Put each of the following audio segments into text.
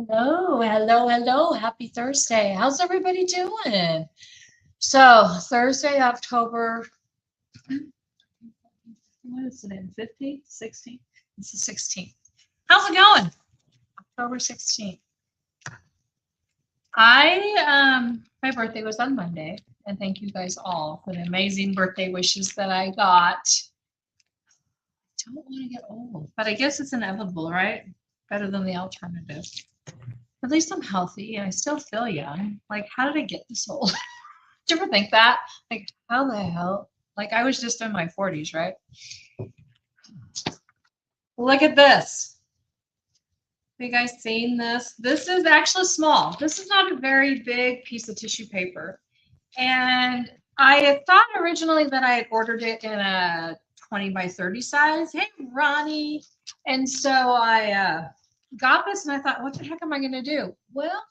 Hello, hello, hello. Happy Thursday. How's everybody doing? So, Thursday, October, what is it in? 15th, 16th? It's the 16th. How's it going? October 16th. My birthday was on Monday, and thank you guys all for the amazing birthday wishes that I got. I don't want to get old, but I guess it's inevitable, right? Better than the alternative. At least I'm healthy and I still feel young. Like, how did I get this old? Did you ever think that? Like, how the hell? Like, I was just in my 40s, right? Look at this. Have you guys seen this? This is actually small. This is not a very big piece of tissue paper. And I thought originally that I had ordered it in a 20 by 30 size. Hey, Ronnie. And so I got this and I thought, what the heck am I going to do? Well,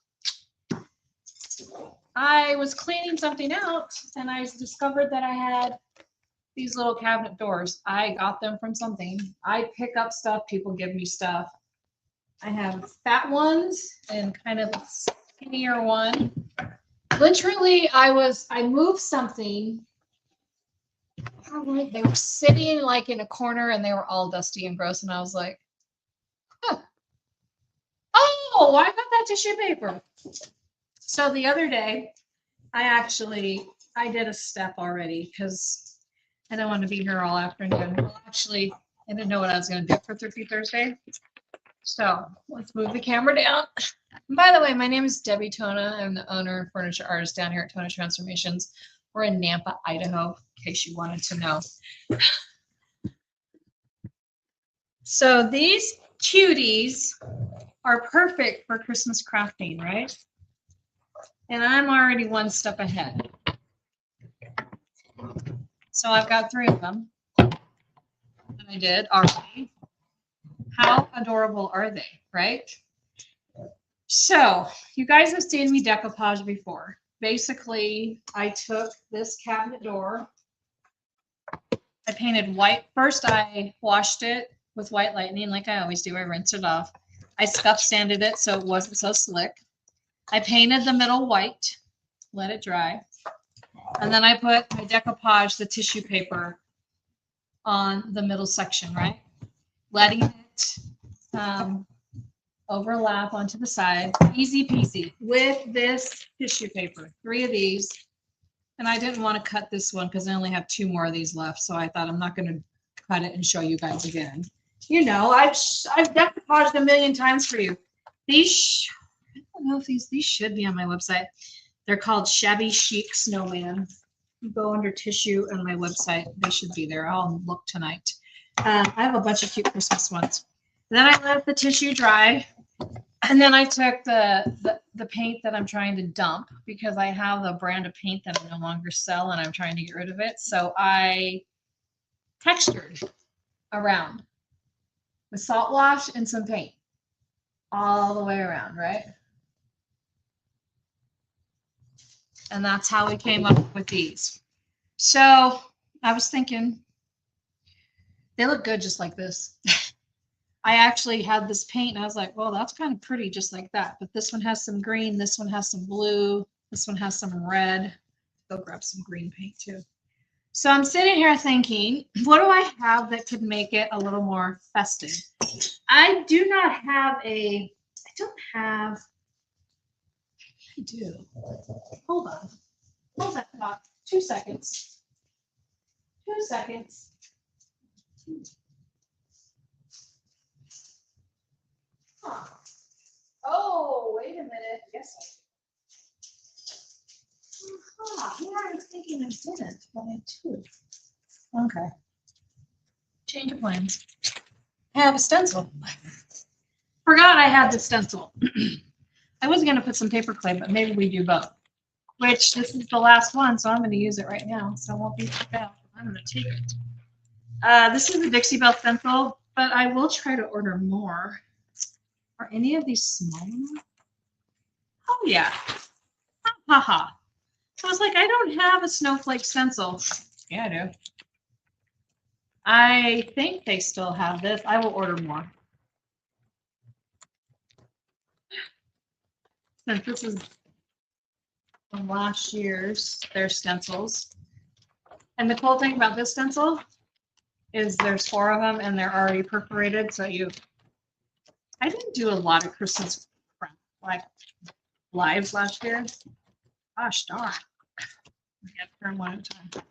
I was cleaning something out and I discovered that I had these little cabinet doors. I got them from something. I pick up stuff, people give me stuff. I have fat ones and kind of a skinnier one. Literally, I moved something. They were sitting like in a corner and they were all dusty and gross. And I was like, huh. Oh, I got that tissue paper. So the other day, I did a step already because I don't want to be here all afternoon. Well, actually, I didn't know what I was going to do for Thrifty Thursday. So let's move the camera down. And by the way, my name is Debbie Tona. I'm the owner and furniture artist down here at Tona Transformations. We're in Nampa, Idaho, in case you wanted to know. So these cuties are perfect for Christmas crafting, right? And I'm already one step ahead. So I've got 3 of them that I did already. How adorable are they, right? So you guys have seen me decoupage before. Basically, I took this cabinet door. I painted white. First, I washed it with white lightning like I always do. I rinsed it off. I scuff sanded it so it wasn't so slick. I painted the middle white, let it dry. And then I decoupage the tissue paper on the middle section, right? Letting it overlap onto the side. Easy peasy with this tissue paper. 3 of these. And I didn't want to cut this one because I only have 2 more of these left. So I thought I'm not going to cut it and show you guys again. You know, I've decoupaged a million times for you. These, I don't know if these should be on my website. They're called Shabby Chic Snowman. You go under tissue on my website. They should be there. I'll look tonight. I have a bunch of cute Christmas ones. Then I let the tissue dry. And then I took the paint that I'm trying to dump because I have a brand of paint that I no longer sell and I'm trying to get rid of it. So I textured around with salt wash and some paint all the way around, right? And that's how we came up with these. So I was thinking, they look good just like this. I actually had this paint and I was like, well, that's kind of pretty just like that. But this one has some green, this one has some blue, this one has some red. Go grab some green paint too. So I'm sitting here thinking, what do I have that could make it a little more festive? I do not have I do. Hold on. Hold that thought. 2 seconds. 2 seconds. Huh. Oh, wait a minute. Yes, I do. Yeah, I was thinking I didn't, but I do. Okay. Change of plans. I have a stencil. Forgot I had the stencil. I was going to put some paper clay, but maybe we do both. Which, this is the last one, so I'm going to use it right now. So I won't be too bad. I'm going to take it. This is the Dixie Belle stencil, but I will try to order more. Are any of these small enough? Oh, yeah. Ha ha. So I was like, I don't have a snowflake stencil. Yeah, I do. I think they still have this. I will order more. since this is from last year's, their stencils. And the cool thing about this stencil is there's 4 of them and they're already perforated. So I didn't do a lot of Christmas like lives last year. Gosh darn. I got to turn one at a time.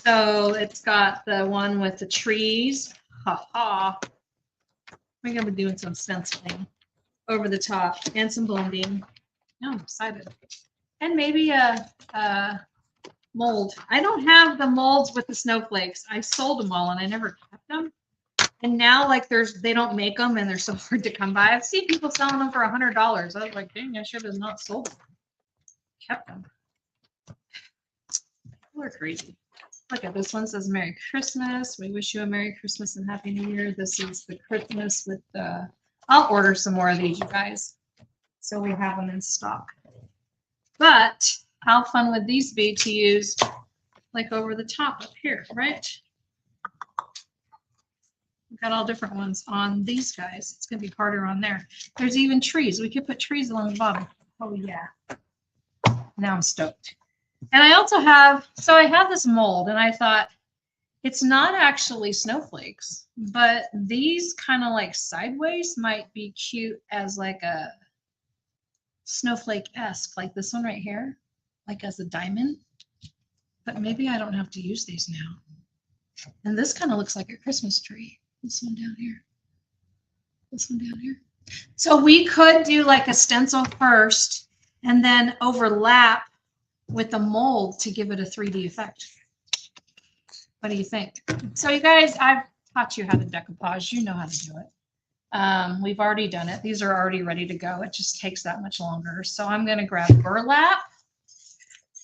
So it's got the one with the trees. Ha ha. We're going to be doing some stenciling over the top and some blending. Oh, I'm excited. And maybe a mold. I don't have the molds with the snowflakes. I sold them all and I never kept them. And now like they don't make them and they're so hard to come by. I've seen people selling them for $100. I was like, dang, I should have not sold them. Kept them. People are crazy. Look at this one says Merry Christmas. We wish you a Merry Christmas and Happy New Year. This is the Christmas with the, I'll order some more of these, you guys. So we have them in stock. But how fun would these be to use like over the top up here, right? We've got all different ones on these guys. It's going to be harder on there. There's even trees. We could put trees along the bottom. Oh, yeah. Now I'm stoked. And I also have, so I have this mold and I thought it's not actually snowflakes, but these kind of like sideways might be cute as like a snowflake-esque, like this one right here, like as a diamond. But maybe I don't have to use these now. And this kind of looks like a Christmas tree. This one down here. This one down here. So we could do like a stencil first and then overlap with the mold to give it a 3D effect. What do you think? So you guys, I've taught you how to decoupage. You know how to do it. We've already done it. These are already ready to go. It just takes that much longer. So I'm going to grab burlap.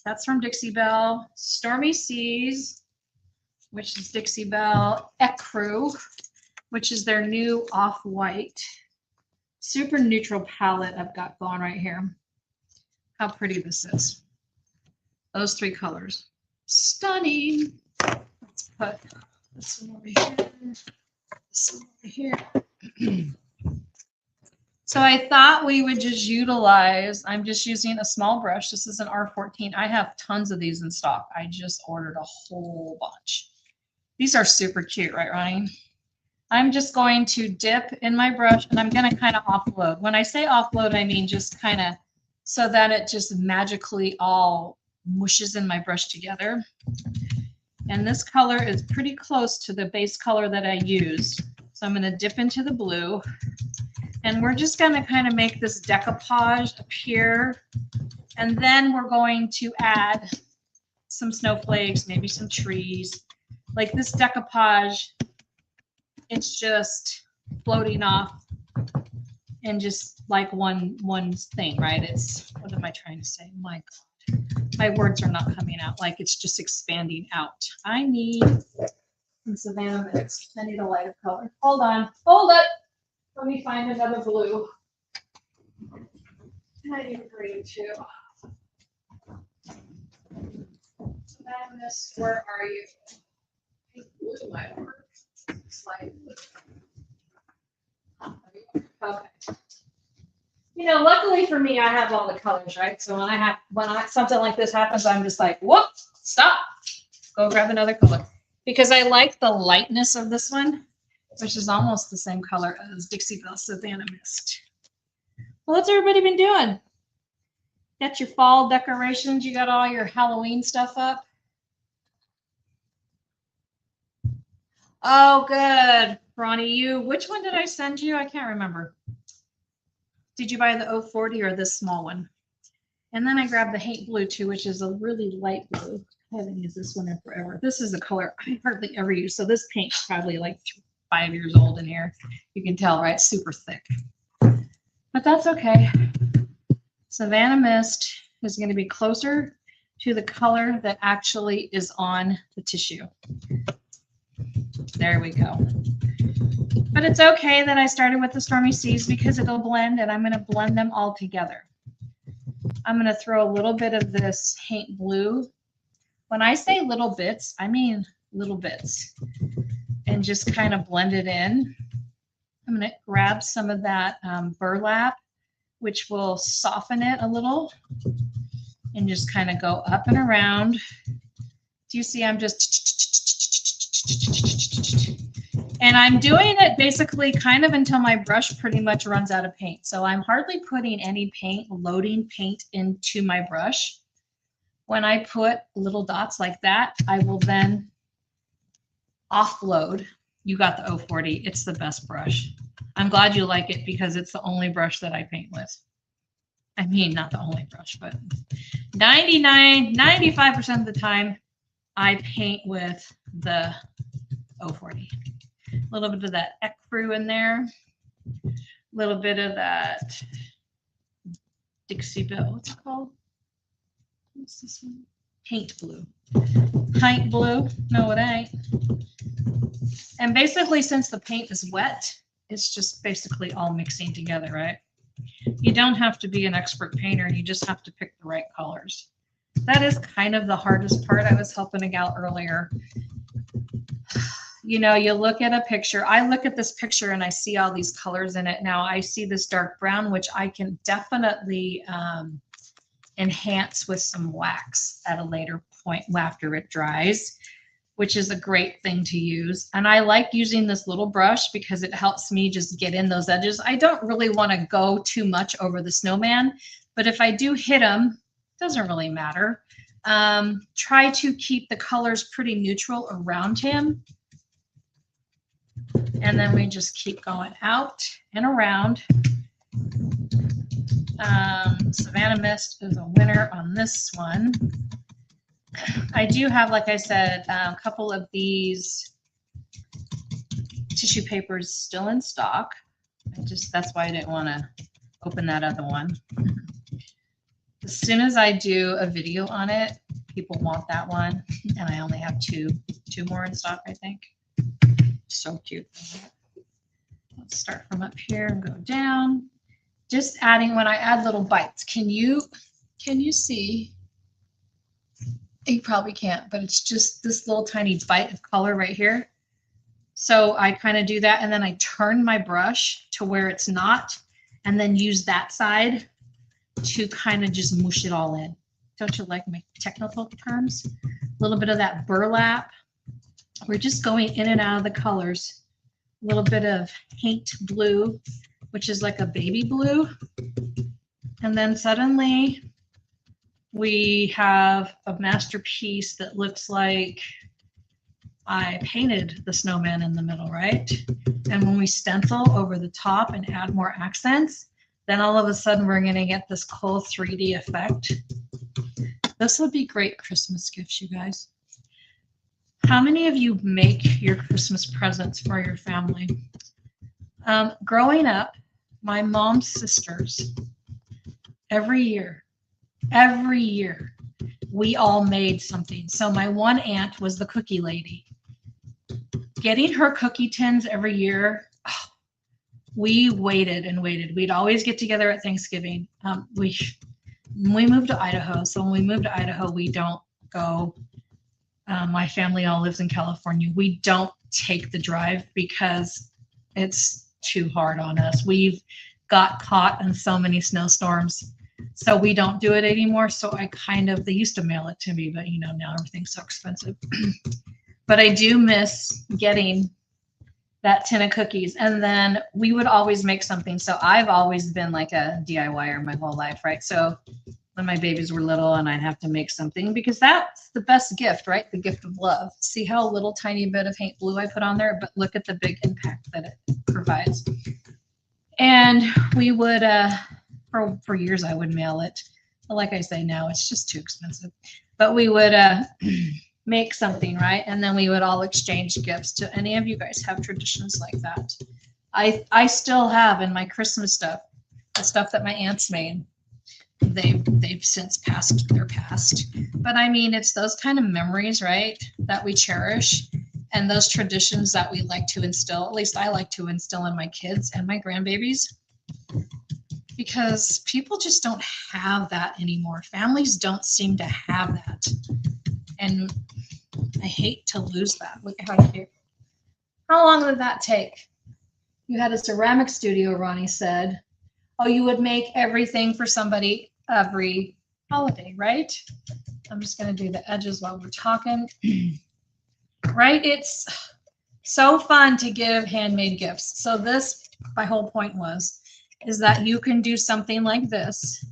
That's from Dixie Belle. Stormy Seas, which is Dixie Belle. Ecru, which is their new off-white. Super neutral palette I've got going right here. How pretty this is. Those 3 colors. Stunning. Let's put this one over here. This one over here. So I thought we would just utilize, I'm just using a small brush. This is an R14. I have tons of these in stock. I just ordered a whole bunch. These are super cute, right, Ronnie? I'm just going to dip in my brush and I'm going to kind of offload. When I say offload, I mean just kind of so that it just magically all mushes in my brush together. And this color is pretty close to the base color that I used. So I'm going to dip into the blue. And we're just going to kind of make this decoupage appear. And then we're going to add some snowflakes, maybe some trees. Like this decoupage, it's just floating off and just like one thing, right? It's, what am I trying to say? My God, my words are not coming out. Like it's just expanding out. I need some Savannah Mist. I need a lighter color. Hold on. Hold it. Let me find another blue. And I need a green too. Savannah Mist, where are you? Blue might work. Slide. Okay. You know, luckily for me, I have all the colors, right? So when something like this happens, I'm just like, whoop, stop. Go grab another color. Because I like the lightness of this one, which is almost the same color as Dixie Belle Savannah Mist. Well, what's everybody been doing? Got your fall decorations? You got all your Halloween stuff up? Oh, good. Ronnie, which one did I send you? I can't remember. Did you buy the 040 or this small one? And then I grabbed the Haint Blue too, which is a really light blue. I haven't used this one in forever. This is the color I hardly ever use. So this paint's probably like 5 years old in here. You can tell, right? Super thick. But that's okay. Savannah Mist is going to be closer to the color that actually is on the tissue. There we go. But it's okay that I started with the Stormy Seas because it'll blend and I'm going to blend them all together. I'm going to throw a little bit of this Haint Blue. When I say little bits, I mean little bits. and just kind of blend it in. I'm going to grab some of that burlap, which will soften it a little, and just kind of go up and around. Do you see I'm just, and I'm doing it basically kind of until my brush pretty much runs out of paint. So I'm hardly putting any paint, loading paint into my brush. When I put little dots like that, I will then offload. You got the 040. It's the best brush. I'm glad you like it because it's the only brush that I paint with. I mean, not the only brush, but 95% of the time I paint with the 040. A little bit of that ecru in there. A little bit of that Dixie Belle. What's it called? What's this one? Paint blue. Paint blue. No, it ain't. And basically, since the paint is wet, it's just basically all mixing together, right? You don't have to be an expert painter. You just have to pick the right colors. That is kind of the hardest part. I was helping a gal earlier. You know, you look at a picture. I look at this picture and I see all these colors in it. Now I see this dark brown, which I can definitely enhance with some wax at a later point after it dries, which is a great thing to use. And I like using this little brush because it helps me just get in those edges. I don't really want to go too much over the snowman, but if I do hit him, it doesn't really matter. Try to keep the colors pretty neutral around him. And then we just keep going out and around. Savannah Mist is a winner on this one. I do have, like I said, a couple of these tissue papers still in stock. That's why I didn't want to open that other one. As soon as I do a video on it, people want that one. And I only have two more in stock, I think. So cute. Let's start from up here and go down. Just adding, when I add little bites, can you see? You probably can't, but it's just this little tiny bite of color right here. So I kind of do that, and then I turn my brush to where it's not, and then use that side to kind of just mush it all in. Don't you like my technical terms? A little bit of that burlap. We're just going in and out of the colors. A little bit of paint blue, which is like a baby blue. And then suddenly we have a masterpiece that looks like I painted the snowman in the middle, right? And when we stencil over the top and add more accents, then all of a sudden we're going to get this cool 3D effect. This would be great Christmas gifts, you guys. How many of you make your Christmas presents for your family? Growing up, my mom's sisters, every year, we all made something. So my one aunt was the cookie lady. Getting her cookie tins every year, we waited and waited. We'd always get together at Thanksgiving. We moved to Idaho. So when we moved to Idaho, we don't go. My family all lives in California. We don't take the drive because it's too hard on us. We've got caught in so many snowstorms. So we don't do it anymore. So they used to mail it to me, but you know, now everything's so expensive. But I do miss getting that tin of cookies. And then we would always make something. So I've always been like a DIYer my whole life, right? So when my babies were little and I'd have to make something, because that's the best gift, right? The gift of love. See how little tiny bit of paint blue I put on there, but look at the big impact that it provides. And we would, for years I would mail it. But like I say, now it's just too expensive. But we would make something, right? And then we would all exchange gifts. Do any of you guys have traditions like that? I still have in my Christmas stuff, the stuff that my aunts made. They've since passed their past. But I mean, it's those kind of memories, right, that we cherish, and those traditions that we like to instill, at least I like to instill in my kids and my grandbabies, because people just don't have that anymore. Families don't seem to have that. And I hate to lose that. Look how cute. How long did that take? You had a ceramic studio, Ronnie said. Oh, you would make everything for somebody every holiday, right? I'm just going to do the edges while we're talking. Right? It's so fun to give handmade gifts. So this, my whole point is that you can do something like this.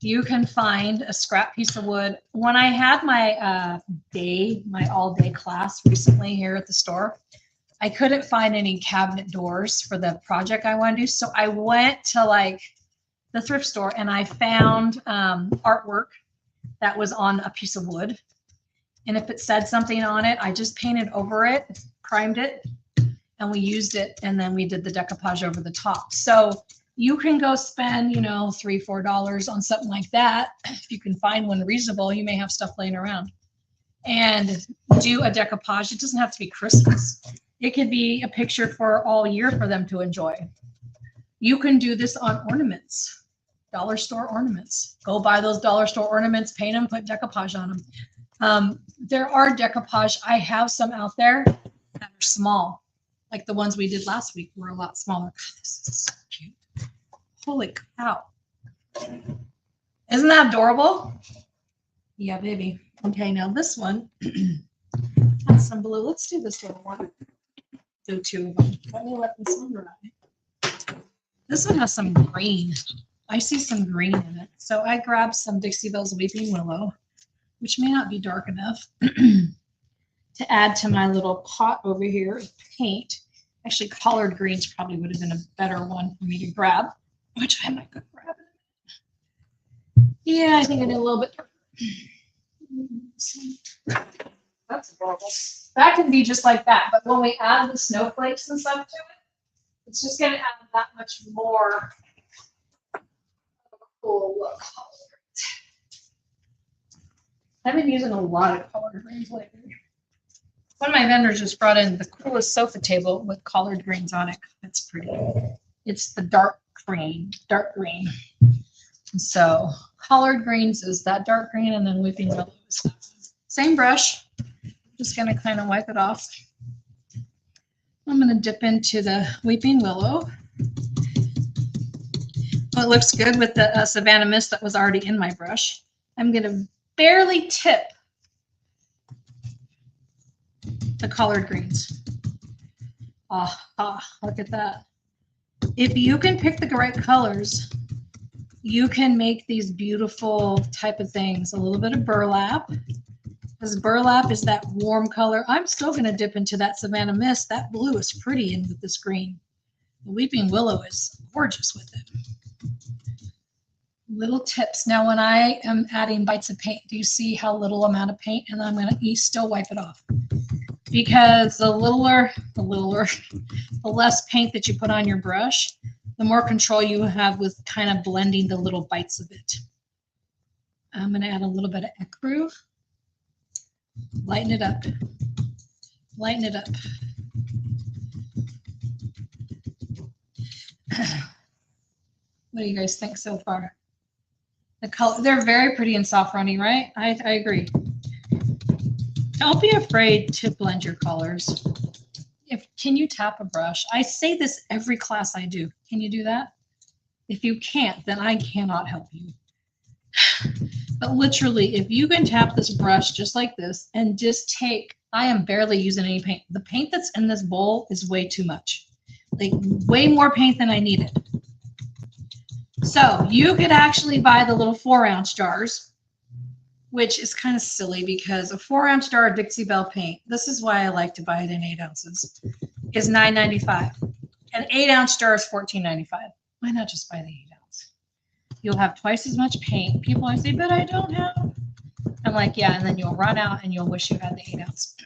You can find a scrap piece of wood. When I had my my all-day class recently here at the store, I couldn't find any cabinet doors for the project I want to do. So I went to like the thrift store and I found artwork that was on a piece of wood. And if it said something on it, I just painted over it, primed it, and we used it. And then we did the decoupage over the top. So you can go spend, you know, $3, $4 on something like that. If you can find one reasonable, you may have stuff laying around. And do a decoupage. It doesn't have to be Christmas. It could be a picture for all year for them to enjoy. You can do this on ornaments, dollar store ornaments. Go buy those dollar store ornaments, paint them, put decoupage on them. There are decoupage. I have some out there that are small, like the ones we did last week were a lot smaller. God, this is so cute. Holy cow. Isn't that adorable? Yeah, baby. Okay, now this one has some blue. Let's do this little one. Do two of them. Let me let this one dry. This one has some green. I see some green in it. So I grabbed some Dixie Belle's Weeping Willow, which may not be dark enough, to add to my little pot over here of paint. Actually, collard greens probably would have been a better one for me to grab, which I might go grab it. Yeah, I think I did a little bit darker. That's adorable. That can be just like that, but when we add the snowflakes and stuff to it, it's just going to add that much more of a cool look. I've been using a lot of collard greens lately. One of my vendors just brought in the coolest sofa table with collard greens on it. It's pretty. It's the dark green. And so collard greens is that dark green, and then Weeping Willow is same brush. Just going to kind of wipe it off. I'm going to dip into the Weeping Willow. Well, it looks good with the Savannah Mist that was already in my brush. I'm going to barely tip the collard greens. Look at that. If you can pick the right colors, you can make these beautiful type of things. A little bit of burlap. Because burlap is that warm color. I'm still going to dip into that Savannah Mist. That blue is pretty in with this green. The Weeping Willow is gorgeous with it. Little tips. Now, when I am adding bites of paint, do you see how little amount of paint? And I'm going to still wipe it off. Because the less paint that you put on your brush, the more control you have with kind of blending the little bites of it. I'm going to add a little bit of ecru. Lighten it up. Lighten it up. What do you guys think so far? The color, they're very pretty and soft, Ronnie, right? I agree. Don't be afraid to blend your colors. Can you tap a brush? I say this every class I do. Can you do that? If you can't, then I cannot help you. But literally, if you can tap this brush just like this and just take, I am barely using any paint. The paint that's in this bowl is way too much. Like way more paint than I needed. So you could actually buy the little 4-ounce jars, which is kind of silly because a 4-ounce jar of Dixie Belle paint, this is why I like to buy it in 8 ounces, is $9.95. An 8-ounce jar is $14.95. Why not just buy the 8 ounce? You'll have twice as much paint. People always say, but I don't have. I'm like, yeah, and then you'll run out and you'll wish you had the 8 ounce.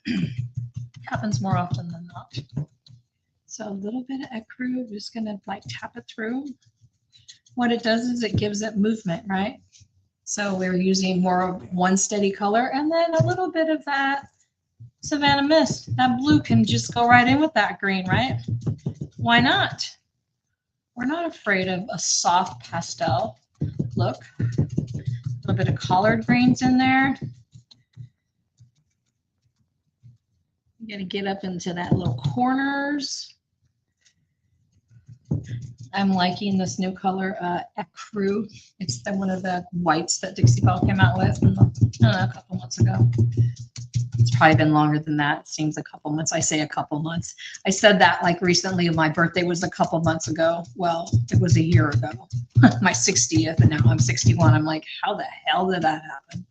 Happens more often than not. So a little bit of ecru, just gonna like tap it through. What it does is it gives it movement, right? So we're using more of one steady color and then a little bit of that Savannah Mist. That blue can just go right in with that green, right? Why not? We're not afraid of a soft pastel look. A little bit of collard greens in there. Gotta get up into that little corners. I'm liking this new color, Ecru. It's one of the whites that Dixie Belle came out with a couple months ago. It's probably been longer than that. It seems a couple months. I say a couple months. I said that like recently. My birthday was a couple months ago. Well, it was a year ago, my 60th, and now I'm 61. I'm like, how the hell did that happen?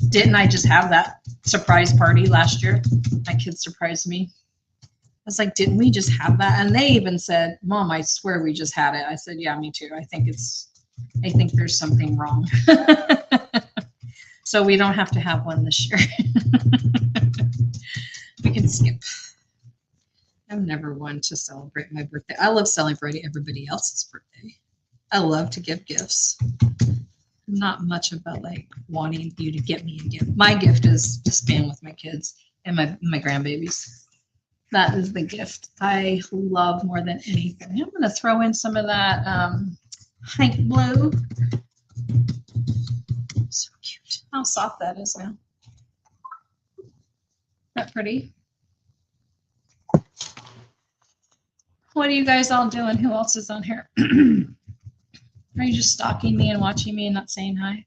Didn't I just have that surprise party last year? My kids surprised me. I was like, didn't we just have that? And they even said, Mom, I swear we just had it. I said, yeah, me too. I think there's something wrong. So we don't have to have one this year. We can skip. I'm never one to celebrate my birthday. I love celebrating everybody else's birthday. I love to give gifts. I'm not much about like wanting you to get me a gift. My gift is to spend with my kids and my grandbabies. That is the gift I love more than anything. I'm going to throw in some of that Hank blue. So cute. How soft that is now. Isn't that pretty? What are you guys all doing? Who else is on here? Are you just stalking me and watching me and not saying hi?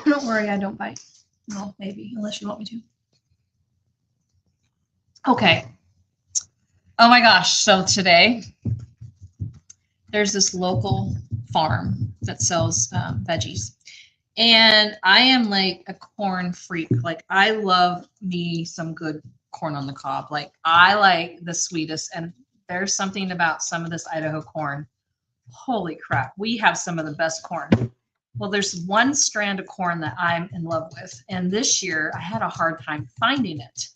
Don't worry, I don't bite. Well, maybe, unless you want me to. Okay. Oh my gosh. So today, there's this local farm that sells veggies. And I am like a corn freak. Like I love me some good corn on the cob. Like I like the sweetest. And there's something about some of this Idaho corn. Holy crap. We have some of the best corn. Well, there's one strand of corn that I'm in love with. And this year I had a hard time finding it.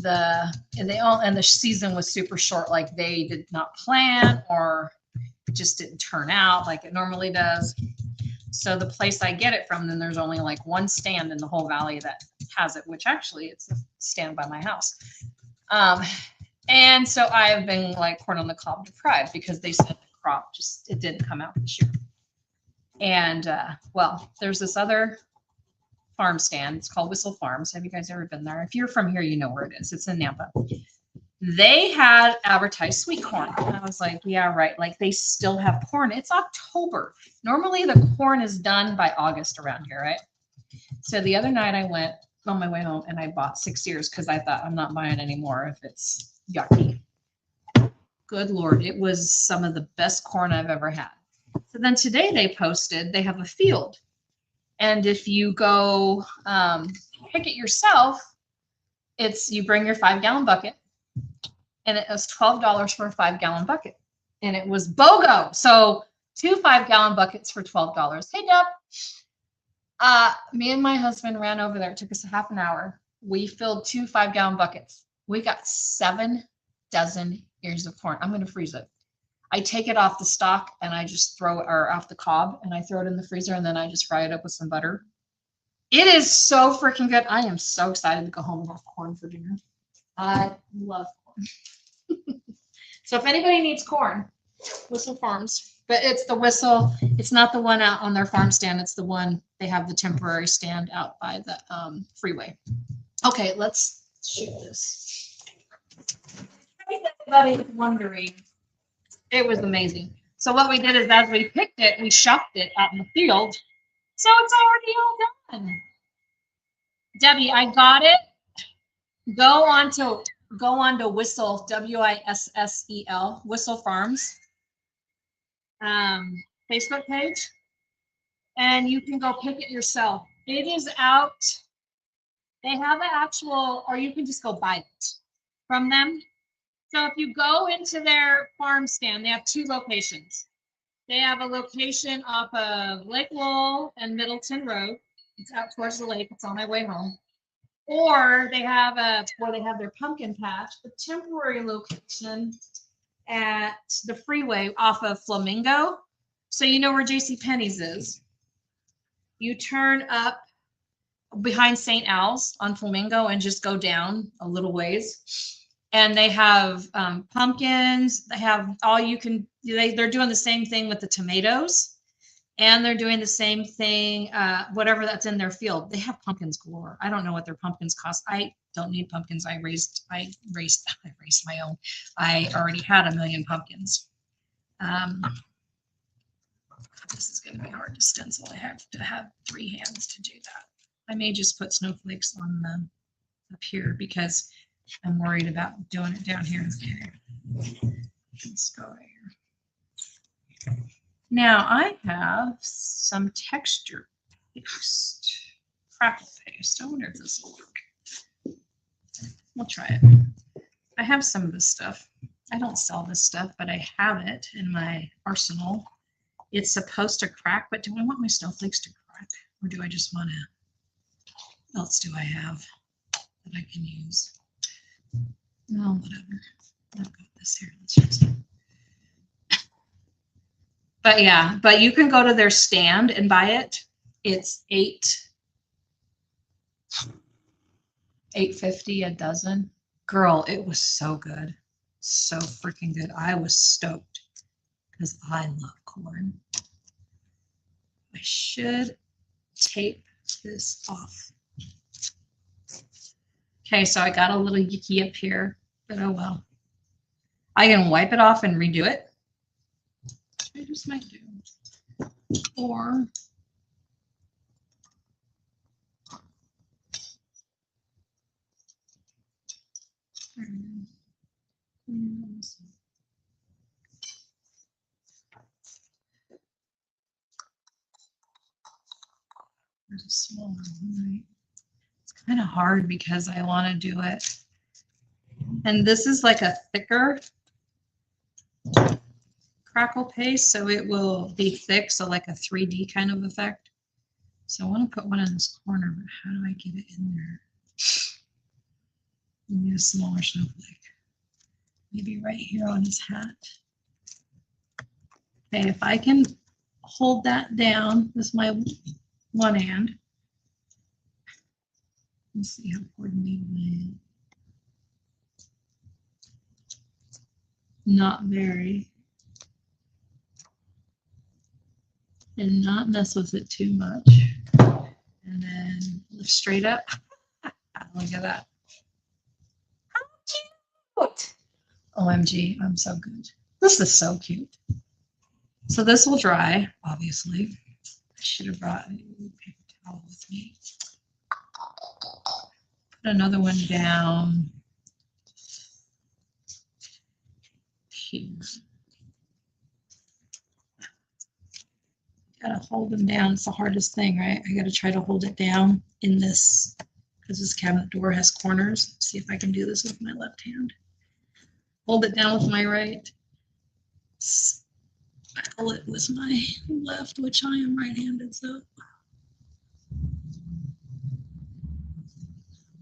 And the season was super short, like they did not plan or it just didn't turn out like it normally does. So the place I get it from, then there's only like one stand in the whole valley that has it, which actually it's a stand by my house. And so I've been like corn on the cob deprived because they said the crop it didn't come out this year. And well, there's this other farm stand. It's called Whistle Farms. Have you guys ever been there? If you're from here, you know where it is. It's in Nampa. They had advertised sweet corn. And I was like, yeah, right. Like they still have corn. It's October. Normally the corn is done by August around here, right? So the other night I went on my way home and I bought 6 ears because I thought I'm not buying anymore if it's yucky. Good Lord. It was some of the best corn I've ever had. So then today they posted, they have a field. And if you go pick it yourself, you bring your 5-gallon bucket, and it was $12 for a 5-gallon bucket, and it was BOGO. So 2 5-gallon buckets for $12. Hey, Deb. Me and my husband ran over there. It took us a half an hour. We filled 2 5-gallon buckets. We got 7 dozen ears of corn. I'm going to freeze it. I take it off the stalk and I just throw it, or off the cob, and I throw it in the freezer, and then I just fry it up with some butter. It is so freaking good. I am so excited to go home and have corn for dinner. I love corn. So if anybody needs corn, Whistle Farms. But it's the Whistle. It's not the one out on their farm stand. It's the one they have the temporary stand out by the freeway. Okay, let's shoot this. Everybody is wondering. It was amazing. So what we did is as we picked it, we shocked it out in the field. So it's already all done. Debbie, I got it. Go on to Whistle, WISSEL, Whistle Farms Facebook page, and you can go pick it yourself. It is out. They have an actual, or you can just go buy it from them. So if you go into their farm stand, they have 2 locations. They have a location off of Lake Lowell and Middleton Road. It's out towards the lake. It's on my way home. Or they have where they have their pumpkin patch, a temporary location at the freeway off of Flamingo. So you know where JCPenney's is. You turn up behind St. Al's on Flamingo and just go down a little ways. And they have pumpkins. They have all you can. They're doing the same thing with the tomatoes. And they're doing the same thing, whatever that's in their field. They have pumpkins galore. I don't know what their pumpkins cost. I don't need pumpkins. I raised my own. I already had 1,000,000 pumpkins. This is going to be hard to stencil. I have to have 3 hands to do that. I may just put snowflakes on them up here because I'm worried about doing it down here. Okay. Let's go right here. Now I have some texture paste, crackle paste. I wonder if this will work. We'll try it. I have some of this stuff. I don't sell this stuff, but I have it in my arsenal. It's supposed to crack, but do I want my snowflakes to crack? Or do I just want to, what else do I have that I can use? No, whatever. I've got this here. Let's use it. But yeah, but you can go to their stand and buy it. It's $8.50 a dozen. Girl, it was so good. So freaking good. I was stoked because I love corn. I should tape this off. Okay, so I got a little yicky up here, but oh well. I can wipe it off and redo it. I just might do. Or there's a small one, right? It's kind of hard because I want to do it. And this is like a thicker crackle paste, so it will be thick, so like a 3D kind of effect. So I want to put one in this corner, but how do I get it in there? I need a smaller snowflake. Maybe right here on his hat. Okay, if I can hold that down with my one hand. Let's see how coordinated I am. Not very. And not mess with it too much. And then lift straight up. Look at that. How cute! OMG, I'm so good. This is so cute. So this will dry, obviously. I should have brought a paper towel with me. Put another one down here. Gotta hold them down. It's the hardest thing, right? I gotta try to hold it down in this, because this cabinet door has corners. See if I can do this with my left hand. Hold it down with my right. Pull it with my left, which I am right-handed, so.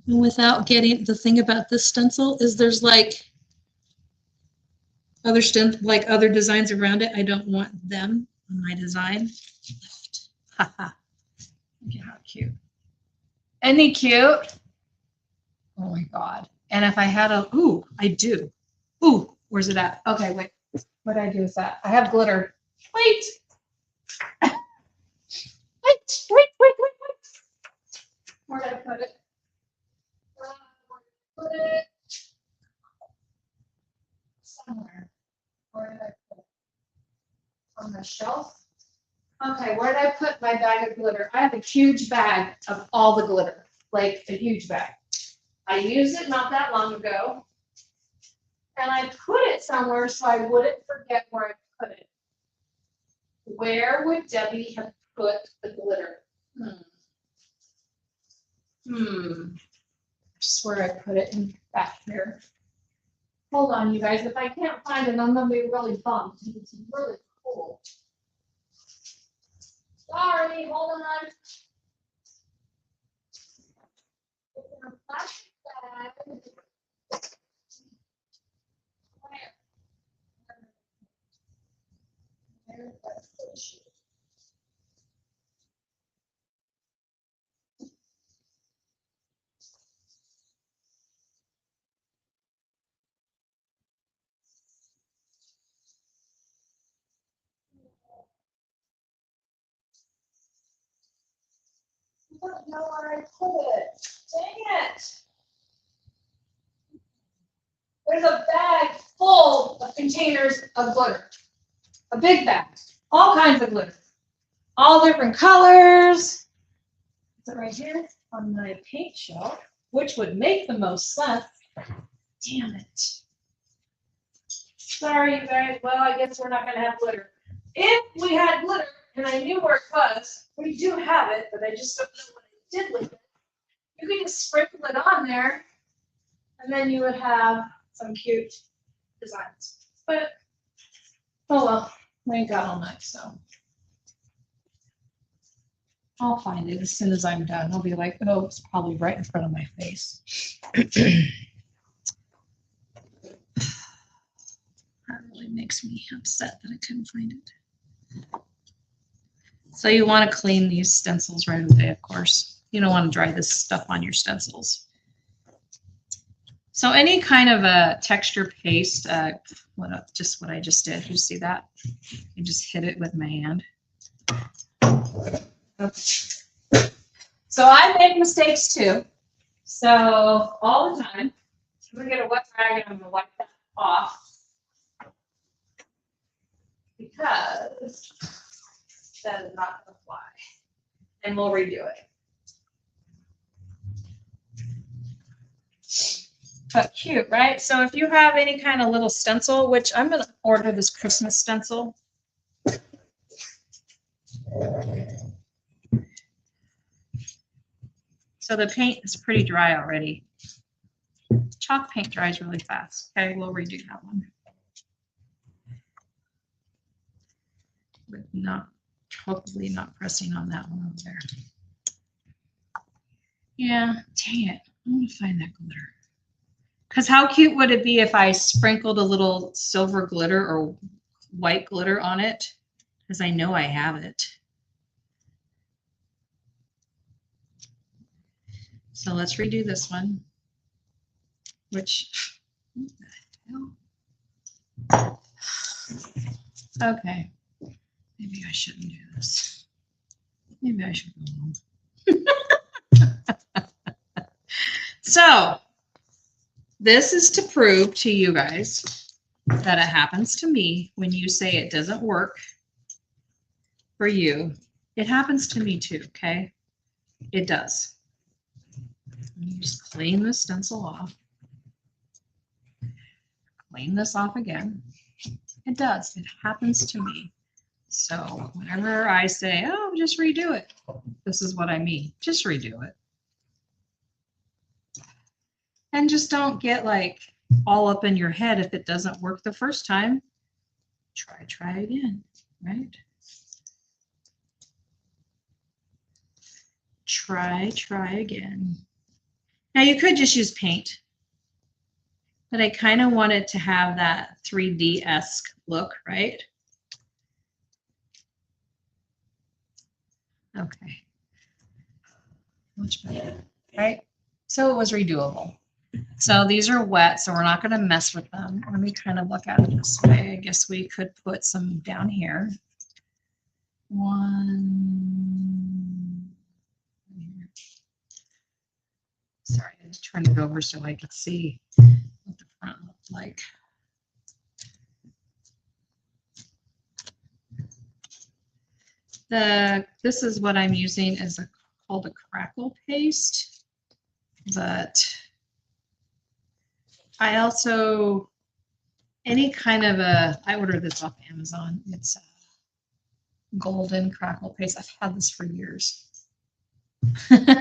And without getting, the thing about this stencil is there's like other designs around it. I don't want them on my design. Haha. Look at how cute. Isn't he cute? Oh my God. And if I had a, ooh, I do. Ooh, where's it at? Okay, wait. What did I do with that? I have glitter. Wait. Wait. Where did I put it? Put it somewhere. Where did I put it? On the shelf? Okay, where did I put my bag of glitter? I have a huge bag of all the glitter, like a huge bag. I used it not that long ago, and I put it somewhere so I wouldn't forget where I put it. Where would Debbie have put the glitter? I swear I put it in back there. Hold on, you guys. If I can't find it, I'm gonna be really bummed. It's really cool. Sorry, hold on. It's in a plastic bag. There's that. don't know where I put it. Dang it. There's a bag full of containers of glitter. A big bag. All kinds of glitter. All different colors. Is it right here on my paint shelf? Which would make the most sense. Damn it. Sorry, you guys. Well, I guess we're not going to have glitter. If we had glitter, and I knew where it was, we do have it, but I just don't know what I did with it. You could just sprinkle it on there, and then you would have some cute designs. But, oh well, we ain't got all night, so. I'll find it as soon as I'm done. I'll be like, oh, it's probably right in front of my face. That really makes me upset that I couldn't find it. So you want to clean these stencils right away, of course. You don't want to dry this stuff on your stencils. So any kind of a texture paste, just what I just did. You see that? You just hit it with my hand. Okay. So I make mistakes too. So all the time, I'm gonna get a wet rag and I'm gonna wipe that off because that is not gonna fly. And we'll redo it. But cute, right? So if you have any kind of little stencil, which I'm gonna order this Christmas stencil. So the paint is pretty dry already. Chalk paint dries really fast. Okay, we'll redo that one. But hopefully not pressing on that one over there. Yeah, dang it. I'm gonna find that glitter. Because how cute would it be if I sprinkled a little silver glitter or white glitter on it? Because I know I have it. So let's redo this one. Which, what the hell? Okay. Maybe I shouldn't do this. Maybe I should go home. So, this is to prove to you guys that it happens to me when you say it doesn't work for you. It happens to me too, okay? It does. You just clean the stencil off. Clean this off again. It does. It happens to me. So whenever I say, oh, just redo it, this is what I mean. Just redo it. And just don't get like all up in your head if it doesn't work the first time. Try again, right? Try again. Now you could just use paint, but I kind of wanted to have that 3D-esque look, right? Okay. Much better, right? So it was redoable. So these are wet, so we're not going to mess with them. Let me kind of look at it this way. I guess we could put some down here. One. Sorry, I just turned it over so I could see what the front looked like. This is what I'm using is called a crackle paste, but I also, any kind of I ordered this off Amazon. It's a golden crackle paste. I've had this for years.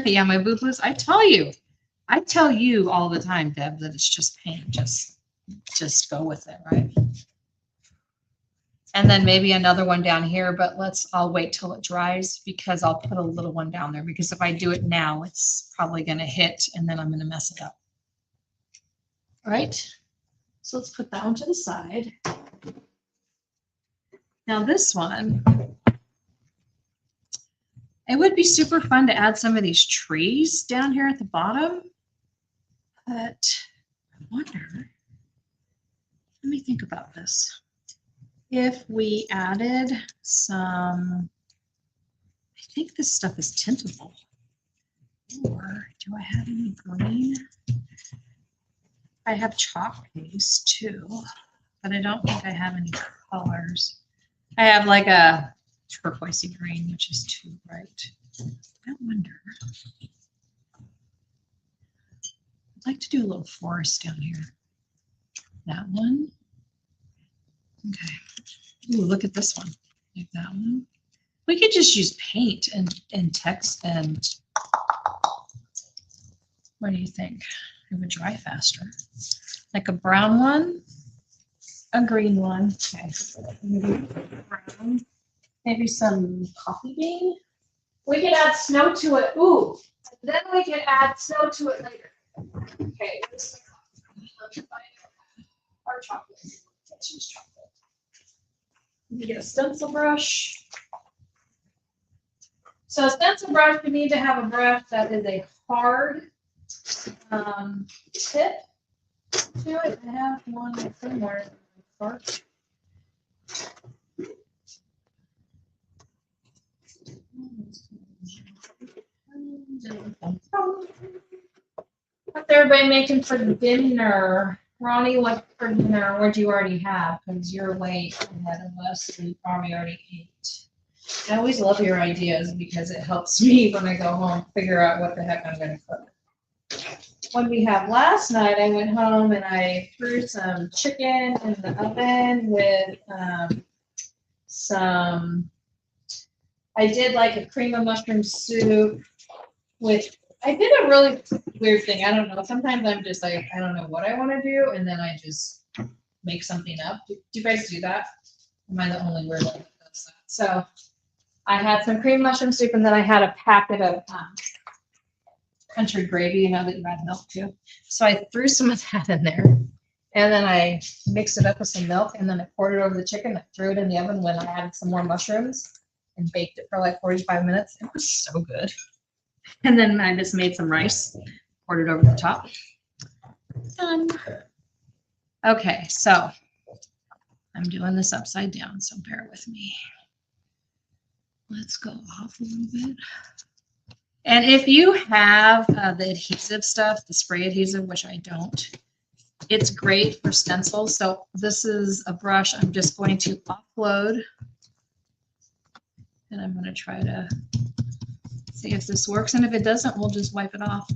Yeah, my boo-boos, I tell you all the time, Deb, that it's just paint. Just go with it, right? And then maybe another one down here, but I'll wait till it dries because I'll put a little one down there because if I do it now, it's probably going to hit and then I'm going to mess it up. All right. So let's put that one to the side. Now this one, it would be super fun to add some of these trees down here at the bottom, but I wonder, let me think about this. If we added some, I think this stuff is tintable. Or do I have any green? I have chalk paste too, but I don't think I have any colors. I have like a turquoisey green, which is too bright. I wonder. I'd like to do a little forest down here. That one. Okay. Ooh, look at this one. Like that one. We could just use paint and text and what do you think? It would dry faster. Like a brown one, a green one. Okay. Maybe brown. Maybe some coffee bean. We could add snow to it. Ooh. Then we could add snow to it later. Okay. Our chocolate. Let's use chocolate. You get a stencil brush. So a stencil brush, we need to have a brush that is a hard tip to it. I have one somewhere. What's everybody making for dinner? Ronnie, what for dinner? What do you already have? Because you're late ahead of us, so you probably already ate. I always love your ideas because it helps me when I go home figure out what the heck I'm going to cook. When we had last night, I went home and I threw some chicken in the oven with I did like a cream of mushroom soup with, I did a really weird thing. I don't know. Sometimes I'm just like, I don't know what I want to do. And then I just make something up. Do you guys do that? Am I the only weird one that does that? So I had some cream mushroom soup and then I had a packet of country gravy, you know, that you add milk to. So I threw some of that in there and then I mixed it up with some milk and then I poured it over the chicken. I threw it in the oven when I added some more mushrooms and baked it for like 45 minutes. It was so good. And then I just made some rice, poured it over the top. Done. Okay, so I'm doing this upside down, so bear with me. Let's go off a little bit. And if you have the adhesive stuff, the spray adhesive, which I don't, it's great for stencils. So this is a brush I'm just going to offload. And I'm going to try to see if this works. And if it doesn't, we'll just wipe it off.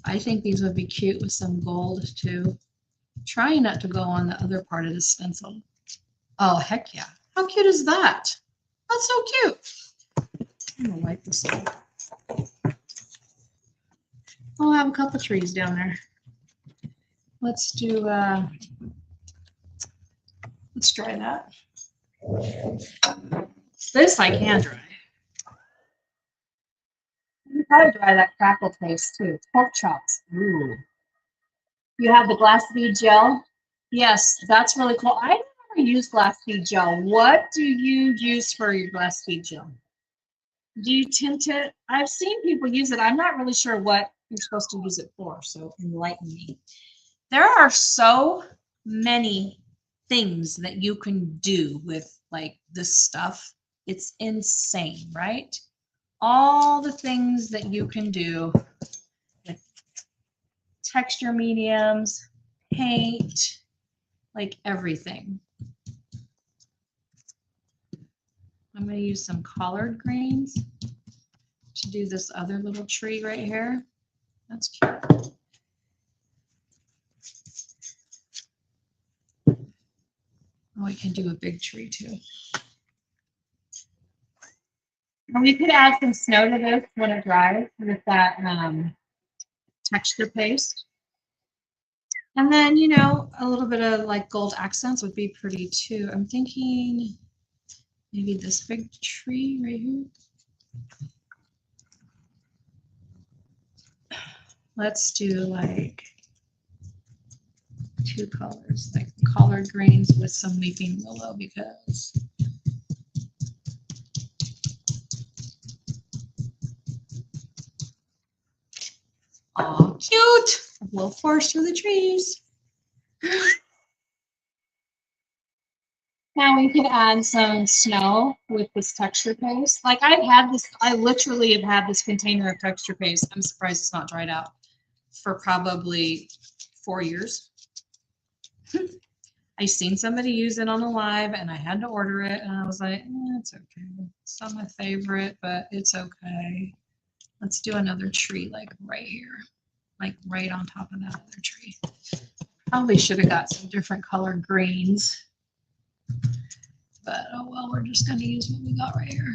I think these would be cute with some gold too. Try not to go on the other part of the stencil. Oh, heck yeah. How cute is that? That's so cute. I'm going to wipe this off. I'll have a couple trees down there. Let's do, let's dry that. This I can dry. You gotta dry that crackle paste too. Pork chops. Ooh. You have the glass bead gel? Yes, that's really cool. I never use glass bead gel. What do you use for your glass bead gel? Do you tint it? I've seen people use it. I'm not really sure what you're supposed to use it for, so enlighten me. There are so many things that you can do with like this stuff. It's insane, right? All the things that you can do with texture mediums, paint, like everything. I'm going to use some collard greens to do this other little tree right here. That's cute. Oh, we can do a big tree too. And we could add some snow to this when it dries with that texture paste. And then, you know, a little bit of like gold accents would be pretty too. I'm thinking maybe this big tree right here. Let's do like 2 colors, like collard greens with some weeping willow because oh, cute! A little forest through the trees. Now we can add some snow with this texture paste. Like I've had this, I literally have had this container of texture paste. I'm surprised it's not dried out for probably 4 years. I seen somebody use it on the live and I had to order it and I was like, it's okay. It's not my favorite, but it's okay. Let's do another tree like right here, like right on top of that other tree. Probably should have got some different colored greens, but oh well, we're just gonna use what we got right here.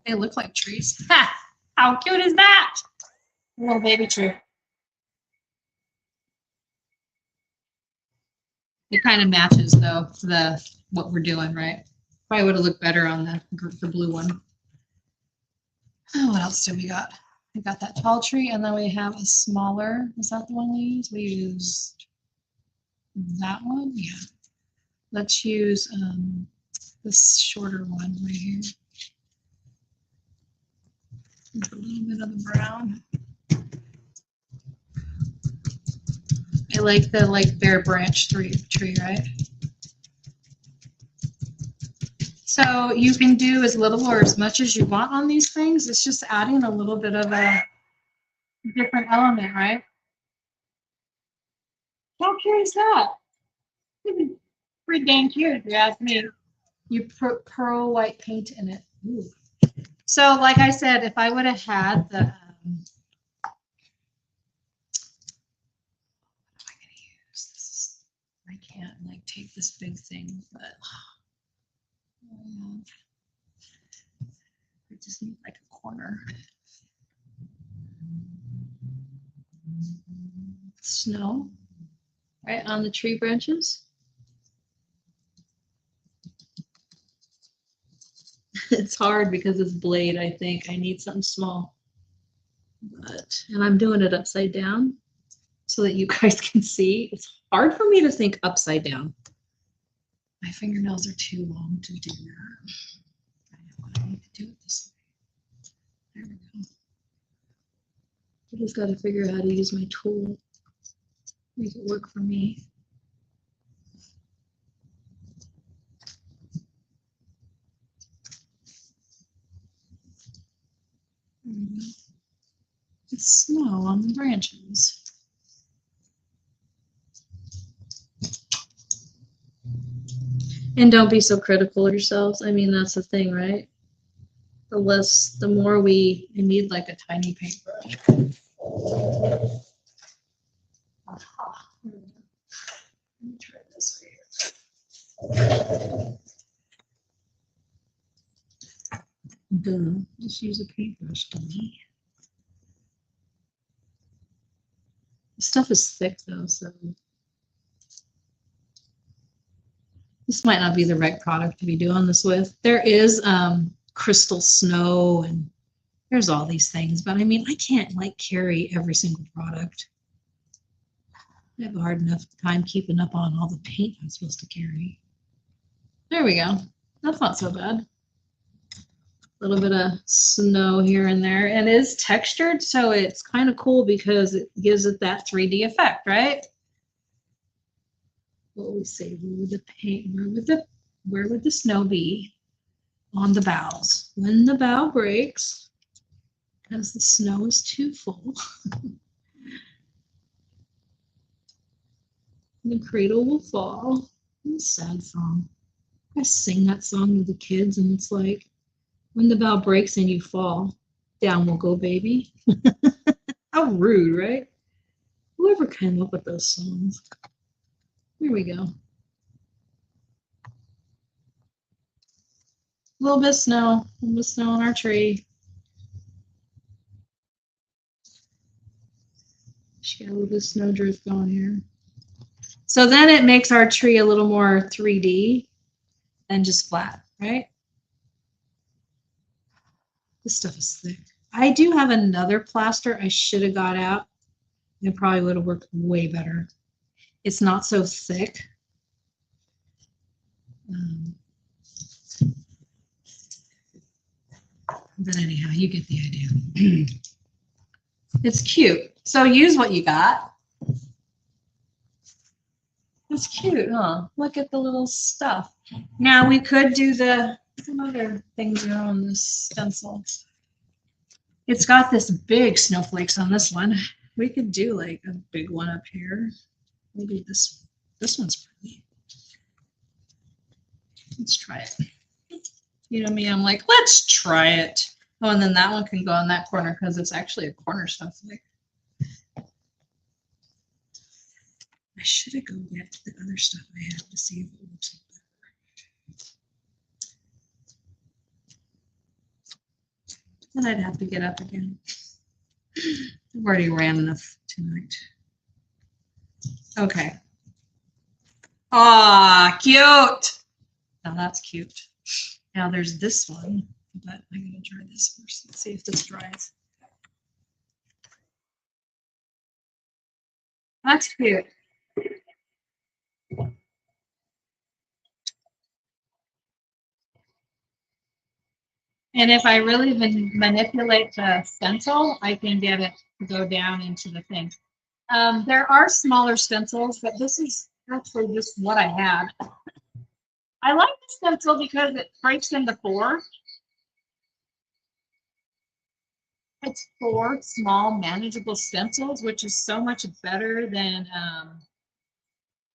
They look like trees. Ha! How cute is that? A little baby tree. It kind of matches though what we're doing, right? Probably would have looked better on the blue one. Oh, what else do we got? We got that tall tree, and then we have a smaller. Is that the one we used? We used that one. Yeah. Let's use this shorter one right here. With a little bit of the brown. I like the bare branch tree, right? So you can do as little or as much as you want on these things. It's just adding a little bit of a different element, right? How cute is that? Pretty dang cute, if you ask me. You put pearl white paint in it. Ooh. So, like I said, if I would have had the, what am I going to use? I can't like take this big thing, but I just need like a corner. Snow, right on the tree branches. It's hard because it's blade, I think. I need something small. And I'm doing it upside down so that you guys can see. It's hard for me to think upside down. My fingernails are too long to do that. I know what I need to do it this way. There we go. I just got to figure out how to use my tool. Make it work for me. It's snow on the branches. And don't be so critical of yourselves. I mean, that's the thing, right? The more we need like a tiny paintbrush. Let me try this right here. Duh, just use a paintbrush, dummy. The stuff is thick though, so this might not be the right product to be doing this with. There is crystal snow and there's all these things, but I mean, I can't like carry every single product. I have a hard enough time keeping up on all the paint I'm supposed to carry. There we go. That's not so bad. A little bit of snow here and there, and it is textured, so it's kind of cool because it gives it that 3D effect, right? What would we say? Where would the paint? Where would the snow be? On the boughs. When the bough breaks, because the snow is too full, the cradle will fall. It's a sad song. I sing that song to the kids, and it's like, when the bough breaks and you fall, down will go, baby. How rude, right? Whoever came up with those songs. Here we go. A little bit of snow. A little bit of snow on our tree. She got a little bit of snow drift going here. So then it makes our tree a little more 3D than just flat, right? This stuff is thick. I do have another plaster I should have got out. It probably would have worked way better. It's not so thick. But anyhow, you get the idea. It's cute. So use what you got. It's cute, huh? Look at the little stuff. Now we could do some other things here on this stencil. It's got this big snowflakes on this one. We could do like a big one up here. Maybe this one's pretty. Let's try it. You know me, I'm like, let's try it. Oh, and then that one can go in that corner because it's actually a corner snowflake. I should have gone back to the other stuff I have to see if it looks better. Then I'd have to get up again. I've already ran enough tonight. Okay. Ah, cute. Now that's cute. Now there's this one, but I'm going to try this first. Let's see if this dries. That's cute. And if I really manipulate the stencil, I can get it to go down into the thing. There are smaller stencils, but this is actually just what I had. I like the stencil because it breaks into 4. It's 4 small manageable stencils, which is so much better than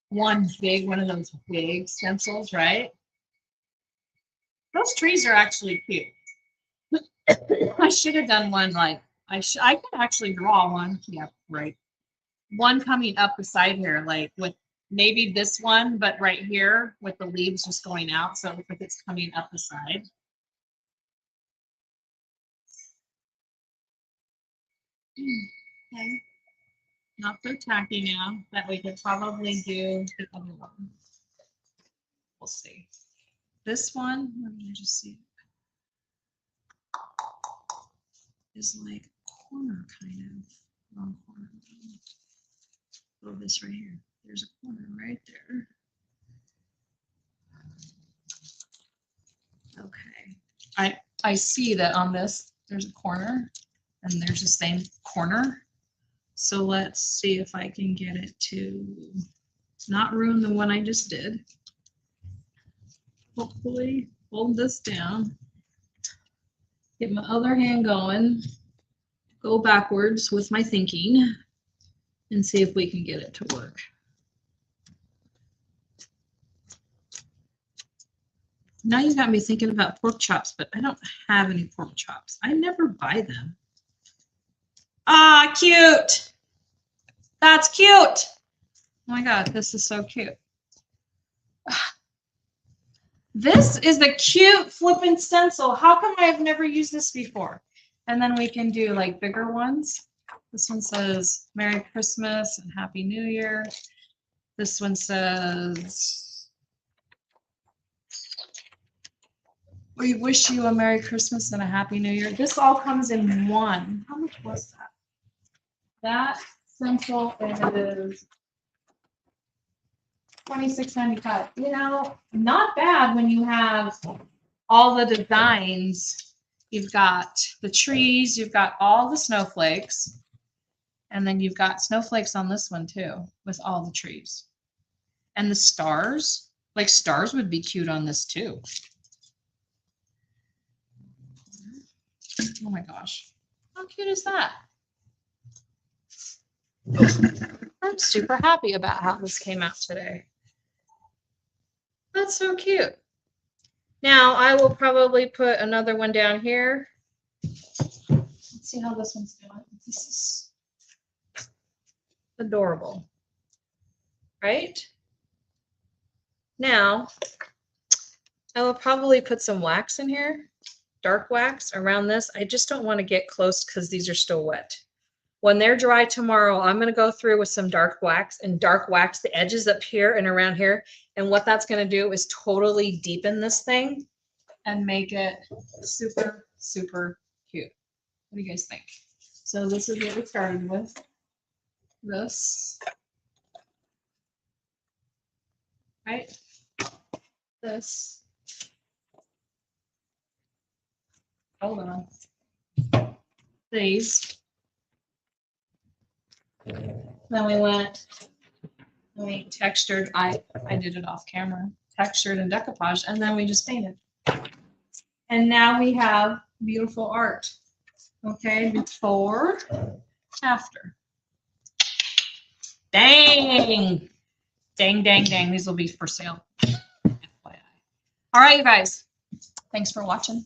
one of those big stencils, right? Those trees are actually cute. I should have done one like I could actually draw one. Yeah, right. One coming up beside here, like with maybe this one, but right here with the leaves just going out. So if it's coming up the side. Okay. Not so tacky now, but we could probably do the other one. We'll see. This one, let me just see. Is like a corner kind of wrong corner. Oh, this right here. There's a corner right there. Okay. I see that on this there's a corner and there's the same corner. So let's see if I can get it to not ruin the one I just did. Hopefully hold this down. Get my other hand going. Go backwards with my thinking and see if we can get it to work. Now you got me thinking about pork chops, but I don't have any pork chops. I never buy them. Ah, cute. That's cute. Oh my God, this is so cute. This is the cute flippin' stencil. How come I have never used this before? And then we can do like bigger ones. This one says Merry Christmas and Happy New Year. This one says, we wish you a Merry Christmas and a Happy New Year. This all comes in one. How much was that? That stencil is $26.95. You know, not bad when you have all the designs. You've got the trees, you've got all the snowflakes, and then you've got snowflakes on this one too, with all the trees. And the stars, like stars would be cute on this too. Oh my gosh, how cute is that? I'm super happy about how this came out today. That's so cute. Now I will probably put another one down here. Let's see how this one's doing. This is adorable, right? Now I will probably put some wax in here, dark wax around this. I just don't want to get close because these are still wet. When they're dry tomorrow, I'm going to go through with some dark wax and dark wax the edges up here and around here. And what that's going to do is totally deepen this thing and make it super, super cute. What do you guys think? So this is what we started with. This. Right? This. Hold on. These. Then we went We textured, I did it off camera, textured and decoupage, and then we just painted. And now we have beautiful art. Okay, before, after. Dang. Dang, dang, dang. These will be for sale. FYI. All right, you guys. Thanks for watching.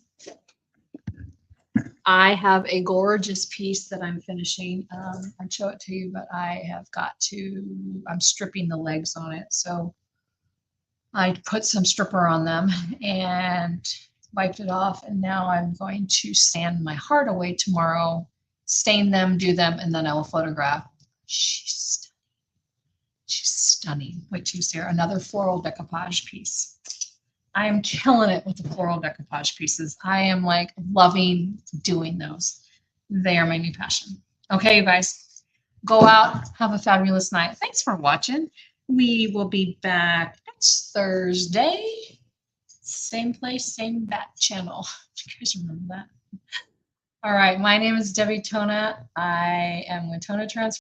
I have a gorgeous piece that I'm finishing. I'd show it to you, but I have got to, I'm stripping the legs on it. So I put some stripper on them and wiped it off. And now I'm going to sand my heart away tomorrow, stain them, do them, and then I will photograph. She's stunning. Wait till you see her. Another floral decoupage piece. I am killing it with the floral decoupage pieces. I am like loving doing those. They are my new passion. Okay, you guys, go out, have a fabulous night. Thanks for watching. We will be back next Thursday. Same place, same bat channel. Do you guys remember that? All right, my name is Debbie Tona. I am with Tona Transform.